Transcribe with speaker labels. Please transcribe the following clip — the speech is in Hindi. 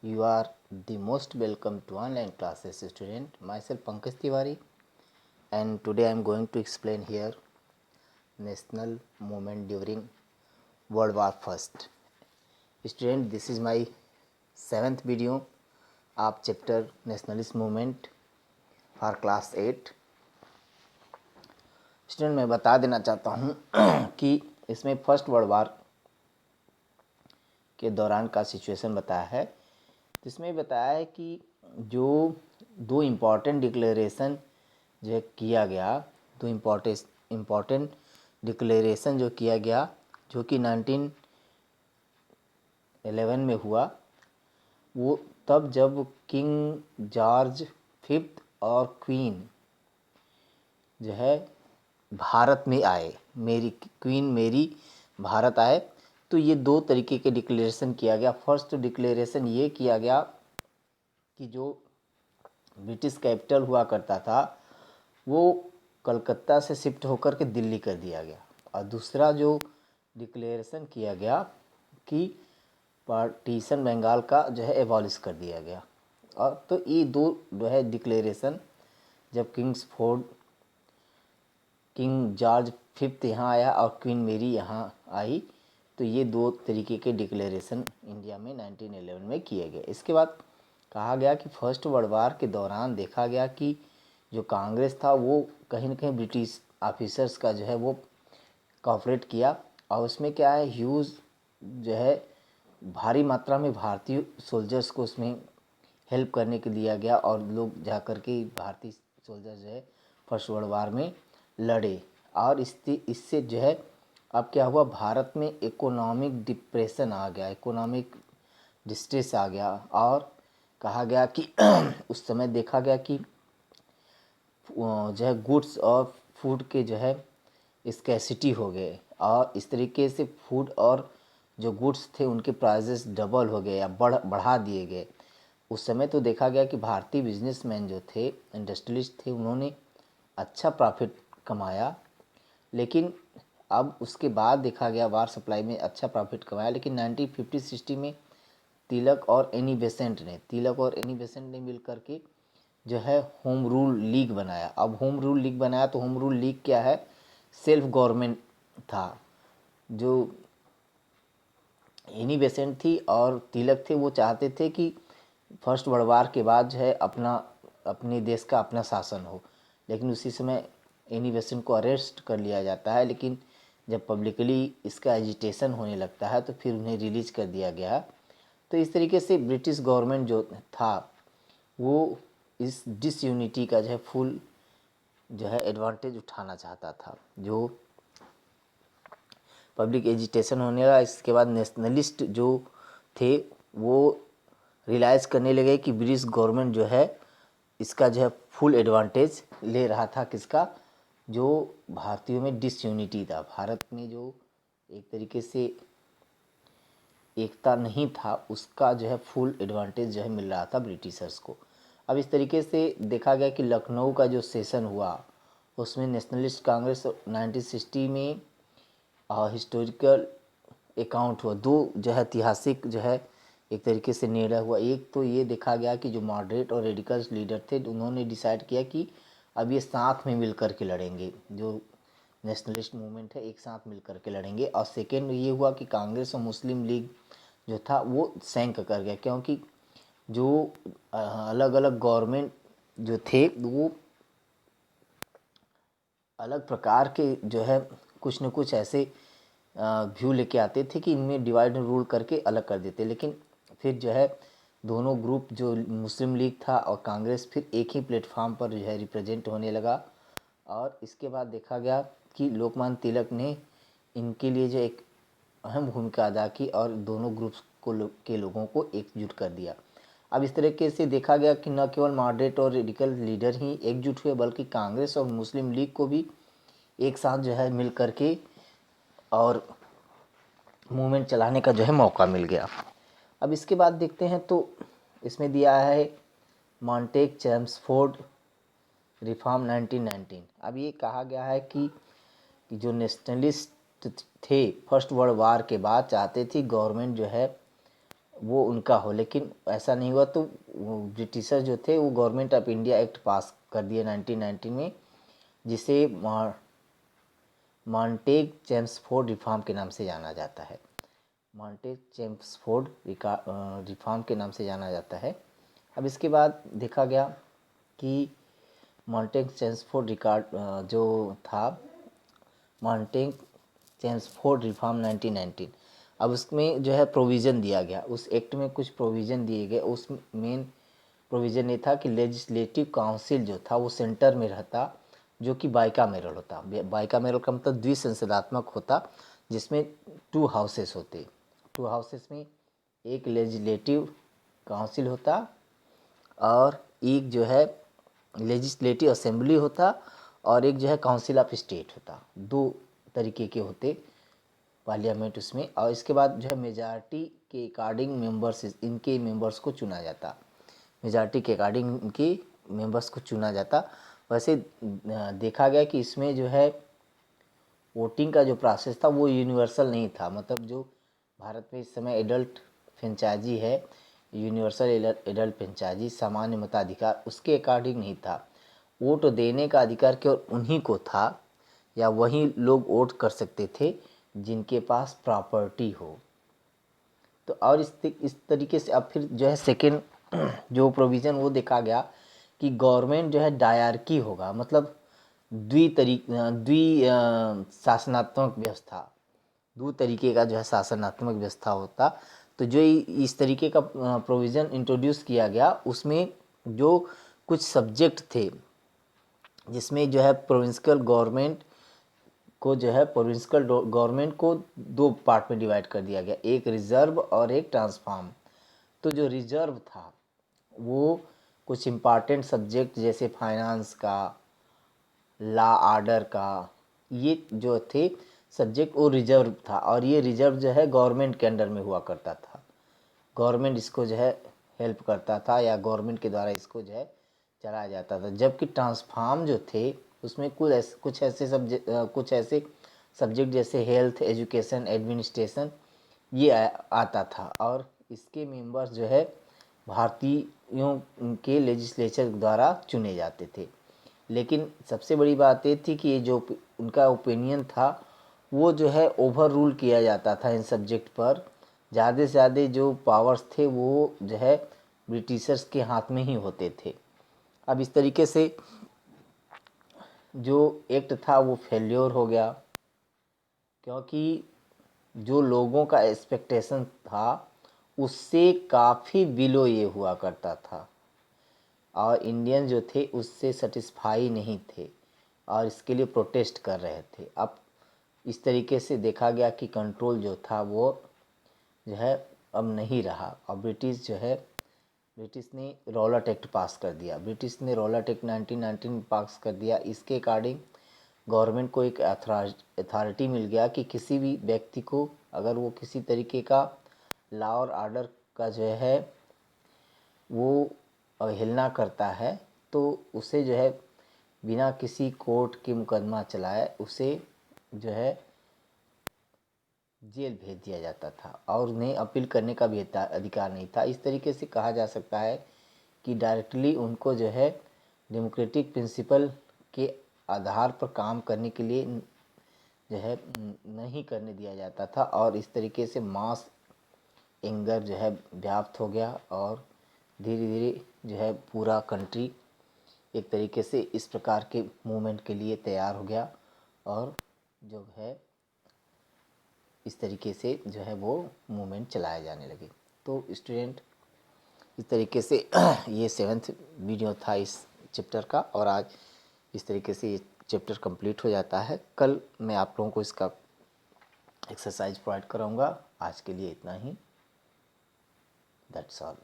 Speaker 1: You are the most welcome to online classes student. Myself Pankaj Tiwari, and today I am going to explain here national movement during World War First. Student, this is my 7th video of chapter Nationalist Movement for class 8. Student मैं बता देना चाहता हूँ कि इसमें फर्स्ट वर्ल्ड वार के दौरान का सिचुएशन बताया है। इसमें बताया है कि जो दो इम्पॉर्टेंट डिक्लेरेशन जो है किया गया, दो इम्पॉर्टेंट डिक्लेरेशन जो किया गया, जो कि 1911 में हुआ, वो तब जब किंग जॉर्ज फिफ्थ और क्वीन जो है भारत में आए, क्वीन मेरी भारत आए, तो ये दो तरीके के डिक्लेरेशन किया गया। फर्स्ट डिक्लेरेशन ये किया गया कि जो ब्रिटिश कैपिटल हुआ करता था वो कलकत्ता से शिफ्ट होकर के दिल्ली कर दिया गया, और दूसरा जो डिक्लेरेशन किया गया कि पार्टीशन बंगाल का जो है एबॉलिश कर दिया गया। और तो ये दो जो है डिक्लेरेशन जब किंग जॉर्ज फिफ्थ यहाँ आया और क्वीन मेरी यहाँ आई, तो ये दो तरीके के डिक्लेरेशन इंडिया में 1911 में किए गए। इसके बाद कहा गया कि फर्स्ट वर्ल्ड वार के दौरान देखा गया कि जो कांग्रेस था वो कहीं ना कहीं ब्रिटिश ऑफिसर्स का जो है वो कॉपरेट किया, और उसमें क्या है, ह्यूज जो है भारी मात्रा में भारतीय सोल्जर्स को उसमें हेल्प करने के दिया गया, और लोग जा कर के भारतीय सोल्जर जो है फर्स्ट वर्ल्ड वार में लड़े। और इससे जो है अब क्या हुआ, भारत में इकोनॉमिक डिप्रेशन आ गया, इकोनॉमिक डिस्ट्रेस आ गया, और कहा गया कि उस समय देखा गया कि जो है गुड्स और फूड के जो है स्कैसिटी हो गए, और इस तरीके से फूड और जो गुड्स थे उनके प्राइसेस डबल हो गए या बढ़ा दिए गए। उस समय तो देखा गया कि भारतीय बिजनेसमैन जो थे, इंडस्ट्रियलिस्ट थे, उन्होंने अच्छा प्रॉफिट कमाया, लेकिन अब उसके बाद देखा गया वार सप्लाई में अच्छा प्रॉफिट कमाया, लेकिन 1950-60 में तिलक और एनी बेसेंट ने मिल करके जो है होम रूल लीग बनाया। अब होम रूल लीग बनाया तो होम रूल लीग क्या है, सेल्फ गवर्नमेंट था। जो एनी बेसेंट थी और तिलक थे, वो चाहते थे कि फर्स्ट वर्ल्ड वार के बाद जो है अपने देश का अपना शासन हो, लेकिन उसी समय एनी बेसेंट को अरेस्ट कर लिया जाता है, लेकिन जब पब्लिकली इसका एजिटेशन होने लगता है तो फिर उन्हें रिलीज कर दिया गया। तो इस तरीके से ब्रिटिश गवर्नमेंट जो था वो इस डिसयूनिटी का जो है फुल जो है एडवांटेज उठाना चाहता था। जो पब्लिक एजिटेशन होने लगा, इसके बाद नेशनलिस्ट जो थे वो रियलाइज़ करने लगे कि ब्रिटिश गवर्नमेंट जो है इसका जो है फुल एडवांटेज ले रहा था। किसका? जो भारतीयों में डिसयूनिटी था, भारत में जो एक तरीके से एकता नहीं था, उसका जो है फुल एडवांटेज जो है मिल रहा था ब्रिटिशर्स को। अब इस तरीके से देखा गया कि लखनऊ का जो सेशन हुआ उसमें नेशनलिस्ट कांग्रेस 1960 में हिस्टोरिकल अकाउंट हुआ। दो जो है ऐतिहासिक जो है एक तरीके से निर्णय हुआ। एक तो ये देखा गया कि जो मॉडरेट और रेडिकल्स लीडर थे उन्होंने डिसाइड किया कि अब ये साथ में मिल कर के लड़ेंगे, जो नेशनलिस्ट मूवमेंट है एक साथ मिल कर के लड़ेंगे। और सेकेंड ये हुआ कि कांग्रेस और मुस्लिम लीग जो था वो सैंक कर गया, क्योंकि जो अलग अलग गवर्नमेंट जो थे वो अलग प्रकार के जो है कुछ न कुछ ऐसे व्यू लेके आते थे कि इनमें डिवाइड एंड रूल करके अलग कर देते, लेकिन फिर जो है दोनों ग्रुप जो मुस्लिम लीग था और कांग्रेस फिर एक ही प्लेटफॉर्म पर जो है रिप्रेजेंट होने लगा। और इसके बाद देखा गया कि लोकमान्य तिलक ने इनके लिए जो एक अहम भूमिका अदा की और दोनों ग्रुप्स के लोगों को एकजुट कर दिया। अब इस तरीके से देखा गया कि न केवल मॉडरेट और रेडिकल लीडर ही एकजुट हुए, बल्कि कांग्रेस और मुस्लिम लीग को भी एक साथ जो है मिल करके और मूवमेंट चलाने का जो है मौका मिल गया। अब इसके बाद देखते हैं तो इसमें दिया है मॉन्टेग चेम्सफोर्ड रिफॉर्म 1919। अब ये कहा गया है कि जो नेशनलिस्ट थे फर्स्ट वर्ल्ड वार के बाद चाहते थे गवर्नमेंट जो है वो उनका हो, लेकिन ऐसा नहीं हुआ। तो वो ब्रिटिशर जो थे वो गवर्नमेंट ऑफ इंडिया एक्ट पास कर दिया 1919 में, जिसे मॉन्टेग चेम्सफोर्ड रिफॉर्म के नाम से जाना जाता है। मॉन्टेग चेम्सफोर्ड रिफॉर्म के नाम से जाना जाता है। अब इसके बाद देखा गया कि मॉन्टेग चेम्सफोर्ड जो था मॉन्टेग चेम्सफोर्ड रिफॉर्म 1919, अब उसमें जो है प्रोविज़न दिया गया, उस एक्ट में कुछ प्रोविज़न दिए गए। उस मेन प्रोविज़न ये था कि लेजिस्लेटिव काउंसिल जो था वो सेंटर में रहता, जो कि बाइकामेरल होता। बाइकामेरल का मतलब द्विसंसदात्मक होता, जिसमें 2 हाउसेस होते। 2 हाउसेस में एक लेजिस्लेटिव काउंसिल होता और एक जो है लेजिस्लेटिव असेंबली होता और एक जो है काउंसिल ऑफ स्टेट होता। 2 तरीके के होते पार्लियामेंट उसमें। और इसके बाद जो है मेजॉरिटी के अकॉर्डिंग मेंबर्स, इनके मेंबर्स को चुना जाता। मेजॉरिटी के अकॉर्डिंग इनके मेंबर्स को चुना जाता। वैसे देखा गया कि इसमें जो है वोटिंग का जो प्रोसेस था वो यूनिवर्सल नहीं था। मतलब जो भारत में इस समय एडल्ट फ्रेंचाइजी है, यूनिवर्सल एडल्ट फ्रेंचाइजी सामान्य मताधिकार, उसके अकॉर्डिंग नहीं था। वोट देने का अधिकार केवल उन्हीं को था, या वही लोग वोट कर सकते थे जिनके पास प्रॉपर्टी हो। तो और इस तरीके से अब फिर जो है सेकेंड जो प्रोविज़न वो देखा गया कि गवर्नमेंट जो है डायरकी होगा, मतलब द्वि शासनात्मक व्यवस्था, 2 तरीके का जो है शासनात्मक व्यवस्था होता। तो जो इस तरीके का प्रोविज़न इंट्रोड्यूस किया गया, उसमें जो कुछ सब्जेक्ट थे जिसमें जो है प्रोविंशियल गवर्नमेंट को 2 पार्ट में डिवाइड कर दिया गया, एक रिजर्व और एक ट्रांसफॉर्म। तो जो रिजर्व था वो कुछ इम्पॉर्टेंट सब्जेक्ट जैसे फाइनेंस का, लॉ ऑर्डर का, ये जो थे सब्जेक्ट वो रिजर्व था। और ये रिजर्व जो है गवर्नमेंट के अंडर में हुआ करता था, गवर्नमेंट इसको जो है हेल्प करता था या गवर्नमेंट के द्वारा इसको जो है चलाया जाता था। जबकि ट्रांसफॉर्म जो थे उसमें कुछ ऐसे सब्जेक्ट जैसे हेल्थ, एजुकेशन, एडमिनिस्ट्रेशन ये आता था। और इसके मेंबर्स जो है भारतीयों के लेजिस्लेचर द्वारा चुने जाते थे। लेकिन सबसे बड़ी बात ये थी कि ये जो उनका ओपिनियन था वो जो है ओवर रूल किया जाता था इन सब्जेक्ट पर। ज़्यादा से ज़्यादा जो पावर्स थे वो जो है ब्रिटिशर्स के हाथ में ही होते थे। अब इस तरीके से जो एक्ट था वो फेल्योर हो गया, क्योंकि जो लोगों का एक्सपेक्टेशन था उससे काफ़ी बिलो ये हुआ करता था, और इंडियन जो थे उससे सेटिस्फाई नहीं थे और इसके लिए प्रोटेस्ट कर रहे थे। अब इस तरीके से देखा गया कि कंट्रोल जो था वो जो है अब नहीं रहा, और ब्रिटिश ने रॉलेट एक्ट पास कर दिया। ब्रिटिश ने रॉलेट एक्ट 1919 में पास कर दिया। इसके अकॉर्डिंग गवर्नमेंट को एक अथॉरिटी मिल गया कि किसी भी व्यक्ति को अगर वो किसी तरीके का लॉ और ऑर्डर का जो है वो अवहेलना करता है तो उसे जो है बिना किसी कोर्ट के मुकदमा चलाए उसे जो है जेल भेज दिया जाता था, और उन्हें अपील करने का भी अधिकार नहीं था। इस तरीके से कहा जा सकता है कि डायरेक्टली उनको जो है डेमोक्रेटिक प्रिंसिपल के आधार पर काम करने के लिए जो है नहीं करने दिया जाता था, और इस तरीके से मास एंगर जो है व्याप्त हो गया और धीरे धीरे जो है पूरा कंट्री एक तरीके से इस प्रकार के मूवमेंट के लिए तैयार हो गया, और जो है इस तरीके से जो है वो मूवमेंट चलाए जाने लगे। तो स्टूडेंट इस तरीके से ये 7th वीडियो था इस चैप्टर का, और आज इस तरीके से ये चैप्टर कंप्लीट हो जाता है। कल मैं आप लोगों को इसका एक्सरसाइज प्रोवाइड कराऊंगा। आज के लिए इतना ही। That's all.